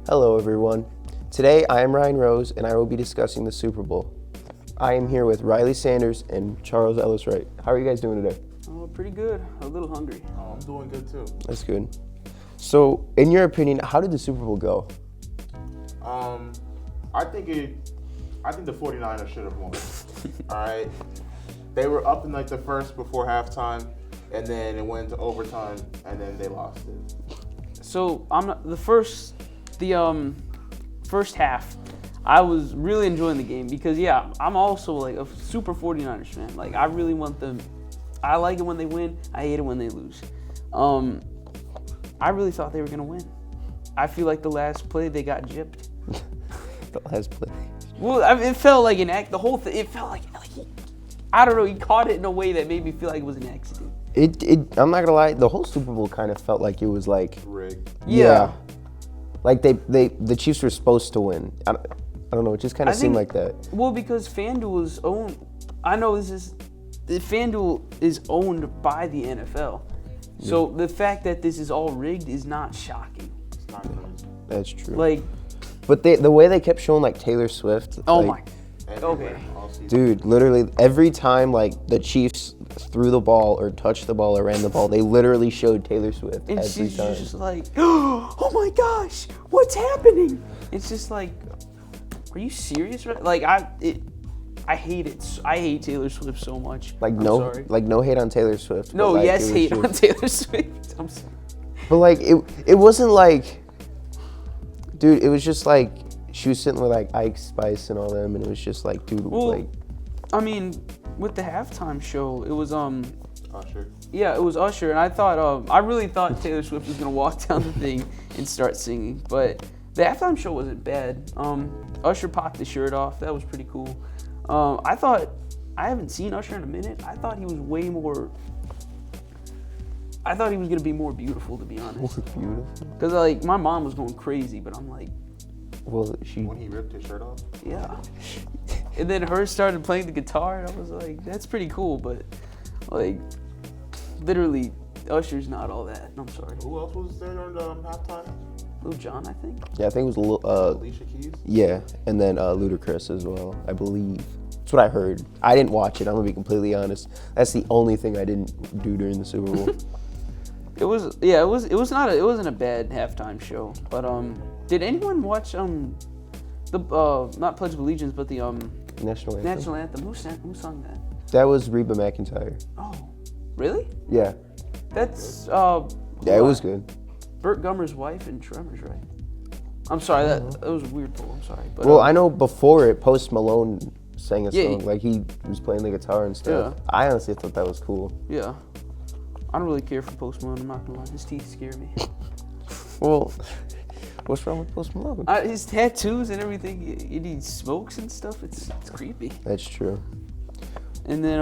Hello everyone. Today I am Ryan Rose and I will be discussing the Super Bowl. I am here with Riley Sanders and Charles Ellis Wright. How are you guys doing today? Oh, pretty good. A little hungry. I'm doing good too. That's good. So, in your opinion, how did the Super Bowl go? I think the 49ers should have won. All right. They were up in like the first before halftime, and then it went to overtime, and then they lost it. So the first half, I was really enjoying the game because I'm also like a super 49ers fan. Like I really want them. I like it when they win. I hate it when they lose. I really thought they were gonna win. I feel like the last play they got gypped. The last play. Well, it felt like an act. The whole thing. It felt like I don't know. He caught it in a way that made me feel like it was an accident. I'm not gonna lie. The whole Super Bowl kind of felt like it was like Rigged. Yeah. Like the Chiefs were supposed to win. I don't know. It just kind of seemed like that. Well, because FanDuel is owned. I know FanDuel is owned by the NFL. So the fact that this is all rigged is not shocking. It's not crazy. That's true. Like, but the way they kept showing like Taylor Swift. oh like, my. Everywhere, Okay. all season. Dude, literally every time like the Chiefs threw the ball or touched the ball or ran the ball, they literally showed Taylor Swift And every she's time. just like, oh my gosh, what's happening? It's just like, are you serious? Like I hate it. I hate Taylor Swift so much. Like I'm no, sorry. like no hate on Taylor Swift. but, No, like, yes, it was hate just- on Taylor Swift. I'm sorry. But like it wasn't like, dude, it was just like she was sitting with like Ike Spice and all them, and it was just like, dude, Well, like I mean, with the halftime show, it was Usher. Yeah, it was Usher, and I really thought Taylor Swift was gonna walk down the thing and start singing, but the halftime show wasn't bad. Usher popped his shirt off. That was pretty cool. I haven't seen Usher in a minute. I thought he was gonna be more beautiful, to be honest. beautiful. Cause like my mom was going crazy, but I'm like, Well, When he ripped his shirt off. yeah. And then her started playing the guitar, and I was like, that's pretty cool, but like, literally, Usher's not all that. I'm sorry. Who else was there during the halftime? Lil Jon, I think. Yeah, I think it was a little. Alicia Keys. Yeah, and then Ludacris as well, I believe. That's what I heard. I didn't watch it. I'm gonna be completely honest. That's the only thing I didn't do during the Super Bowl. It wasn't a bad halftime show. But did anyone watch the not Pledge of Allegiance, but the National anthem. national anthem? Who sung that? That was Reba McEntire. Oh, really? Yeah. That's Yeah, it was good. Burt Gummer's wife and Tremors, right? I'm sorry, that was a weird pull. I'm sorry. But, Well, I know before it, Post Malone sang a Yeah, song. Like he was playing the guitar and stuff. Yeah. I honestly thought that was cool. Yeah. I don't really care for Post Malone. I'm not gonna lie. His teeth scare me. Well, what's wrong with Post Malone? His tattoos and everything. He smokes and stuff. It's creepy. That's true. And then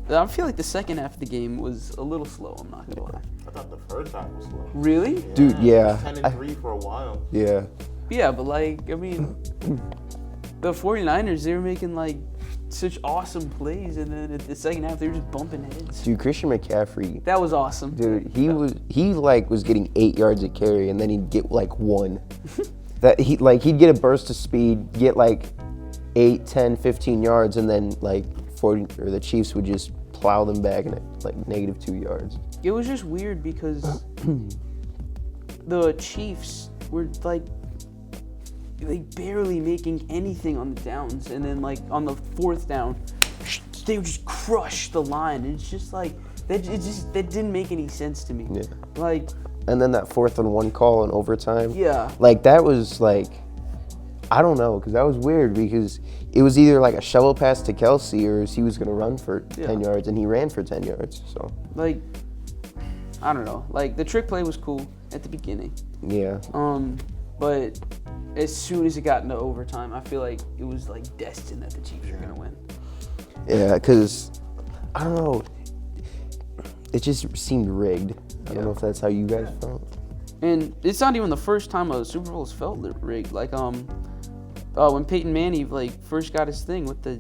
I feel like the second half of the game was a little slow. I'm not gonna lie. I thought the first half was slow. Really? Dude, yeah. 10-3 for a while. Yeah. Yeah, but like, I mean, the 49ers, they were making like such awesome plays, and then at the second half, they were just bumping heads. Dude, Christian McCaffrey. That was awesome. Dude, he was getting 8 yards a carry, and then he'd get like 1. He'd get a burst of speed, get like 8, 10, 15 yards, and then like the Chiefs would just plow them back in like -2 yards. It was just weird because the Chiefs were like barely making anything on the downs, and then like on the 4th down, they would just crush the line. And it's just like that didn't make any sense to me. Yeah. Like, And then that 4th and 1 call in overtime. yeah. Like that was like, I don't know, because that was weird because it was either like a shovel pass to Kelsey or he was gonna run for 10 yards, and he ran for 10 yards. So Like, I don't know. Like the trick play was cool at the beginning. yeah. But as soon as it got into overtime, I feel like it was like destined that the Chiefs were gonna win. Yeah, because, I don't know, it just seemed rigged. I don't know if that's how you guys felt. And it's not even the first time a Super Bowl has felt rigged. Like when Peyton Manning like first got his thing with the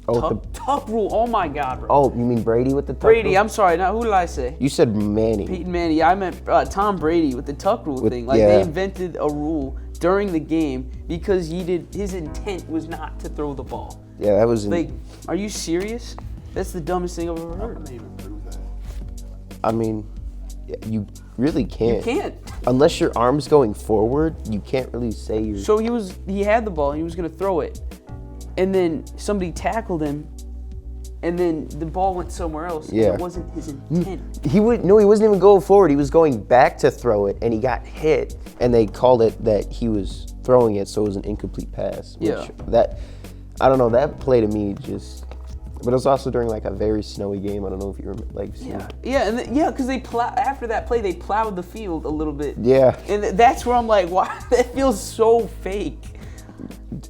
Oh, Tuck rule. Oh my God, bro. oh, you mean Brady with the tuck Brady. rule? I'm sorry. Now, who did I say? You said Manning. Peyton Manning. Yeah, I meant Tom Brady with the tuck rule thing. Like yeah. they invented a rule during the game because his intent was not to throw the ball. Yeah, that was. Like, are you serious? That's the dumbest thing I've ever How heard. can they even prove that? I mean, you really can't. You can't. Unless your arm's going forward, you can't really say you're. So he had the ball, he was gonna throw it, and then somebody tackled him, and then the ball went somewhere else. Yeah. And it wasn't his intent. He wasn't even going forward. He was going back to throw it, and he got hit, and they called it that he was throwing it, so it was an incomplete pass. Yeah. I don't know. That play to me just. But it was also during like a very snowy game. I don't know if you remember. Like. Yeah, because after that play they plowed the field a little bit. Yeah. And that's where I'm like, wow, that feels so fake.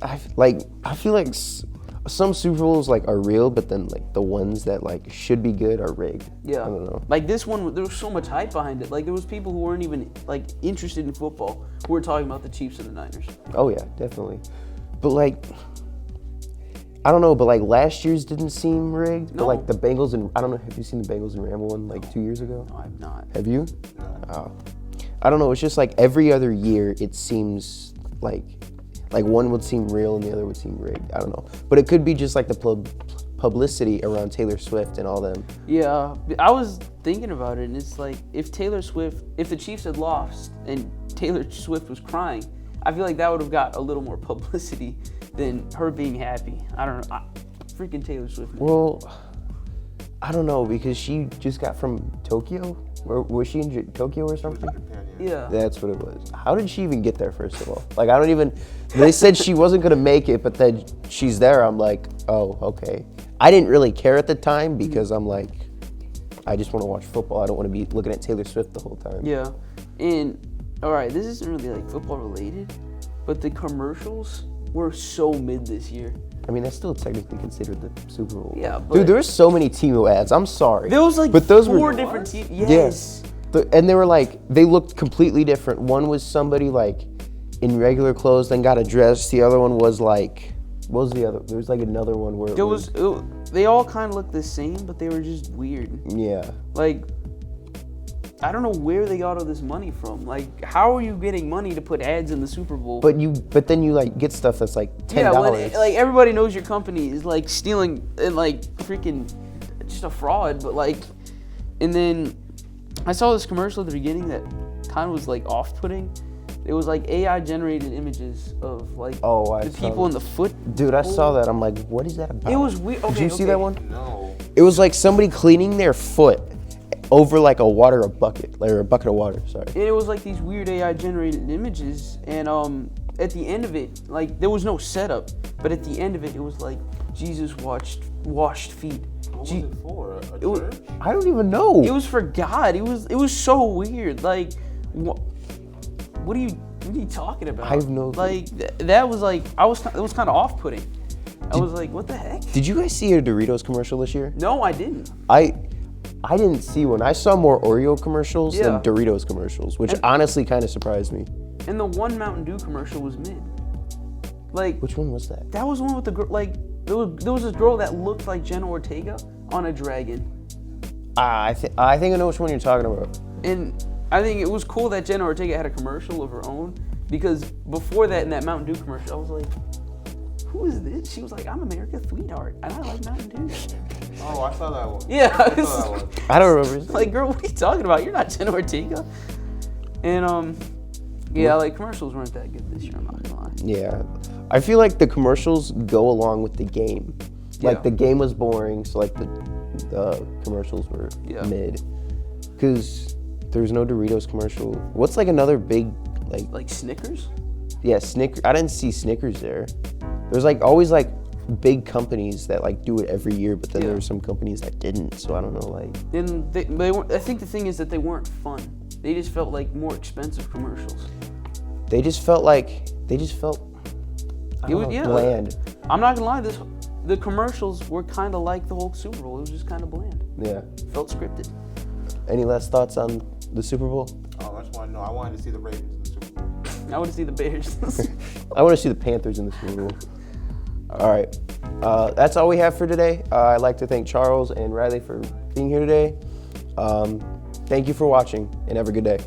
I feel like some Super Bowls like are real, but then like the ones that like should be good are rigged. Yeah. I don't know. Like this one, there was so much hype behind it. Like there was people who weren't even like interested in football who were talking about the Chiefs and the Niners. Oh yeah, definitely. But like, I don't know. But like last year's didn't seem rigged. No. But like the Bengals and I don't know. Have you seen the Bengals and Ramble one like 2 years ago? No, I've not. Have you? Oh. I don't know. It's just like every other year it seems like one would seem real and the other would seem rigged. I don't know. But it could be just like the publicity around Taylor Swift and all them. Yeah, I was thinking about it, and it's like if the Chiefs had lost and Taylor Swift was crying, I feel like that would have got a little more publicity than her being happy. I don't know. Freaking Taylor Swift. Man. Well, I don't know because she just got from Tokyo. Or was she in Tokyo or something? Yeah. That's what it was. How did she even get there, first of all? Like, I don't even... They said she wasn't going to make it, but then she's there. I'm like, oh, okay. I didn't really care at the time because I'm like, I just want to watch football. I don't want to be looking at Taylor Swift the whole time. Yeah. And, all right, this isn't really, like, football related, but the commercials were so mid this year. I mean, that's still technically considered the Super Bowl. Yeah, but... Dude, there were so many Timo ads. I'm sorry. There was, like, but those four were, different teams. Yes. And they were like, they looked completely different. One was somebody like in regular clothes, then got a dress. The other one was like, what was the other? There was like another one where they all kind of looked the same, but they were just weird. Yeah. Like, I don't know where they got all this money from. Like, how are you getting money to put ads in the Super Bowl? But then you like get stuff that's like $10. Yeah, when, like everybody knows your company is like stealing and like freaking just a fraud. But like, and then I saw this commercial at the beginning that kind of was like off-putting. It was like AI generated images of like the people in the foot. Dude, I saw that. I'm like, what is that about? It was weird. Okay, Did you see that one? No. It was like somebody cleaning their foot over like a bucket of water. Sorry. And it was like these weird AI generated images, and at the end of it, like there was no setup, but at the end of it, it was like Jesus washed feet. What was it for? A church? I don't even know. It was for God. It was so weird. Like, what are you talking about? I have no. Like that was like it was kind of off putting. I was like, what the heck? Did you guys see a Doritos commercial this year? No, I didn't. I didn't see one. I saw more Oreo commercials than Yeah. Doritos commercials, which honestly kind of surprised me. And the one Mountain Dew commercial was mid. Like, Which one was that? that was the one with the girl. Like, there was this girl that looked like Jenna Ortega on a dragon. I think I know which one you're talking about. And I think it was cool that Jenna Ortega had a commercial of her own, because before that, in that Mountain Dew commercial, I was like, who is this? She was like, I'm America's sweetheart, and I like Mountain Dew. Oh, I saw that one. Yeah. I saw that one. I don't remember. Like, girl, what are you talking about? You're not Jenna Ortega. And, yeah, like, commercials weren't that good this year, I'm not gonna lie. Yeah. I feel like the commercials go along with the game. Like, Yeah. the game was boring, so, like, the commercials were mid. Because there's no Doritos commercial. What's, like, another big, like... Like Snickers? Yeah, Snickers. I didn't see Snickers there. There's, like, always, like, big companies that, like, do it every year, but then there were some companies that didn't, so I don't know, like... And they weren't, I think the thing is that they weren't fun. They just felt like more expensive commercials. They just felt bland. I'm not gonna lie, the commercials were kind of like the whole Super Bowl. It was just kind of bland. Yeah. Felt scripted. Any last thoughts on the Super Bowl? Oh, I just want to know. I wanted to see the Ravens in the Super Bowl. I want to see the Bears. I want to see the Panthers in the Super Bowl. All right. That's all we have for today. I'd like to thank Charles and Riley for being here today. Thank you for watching, and have a good day.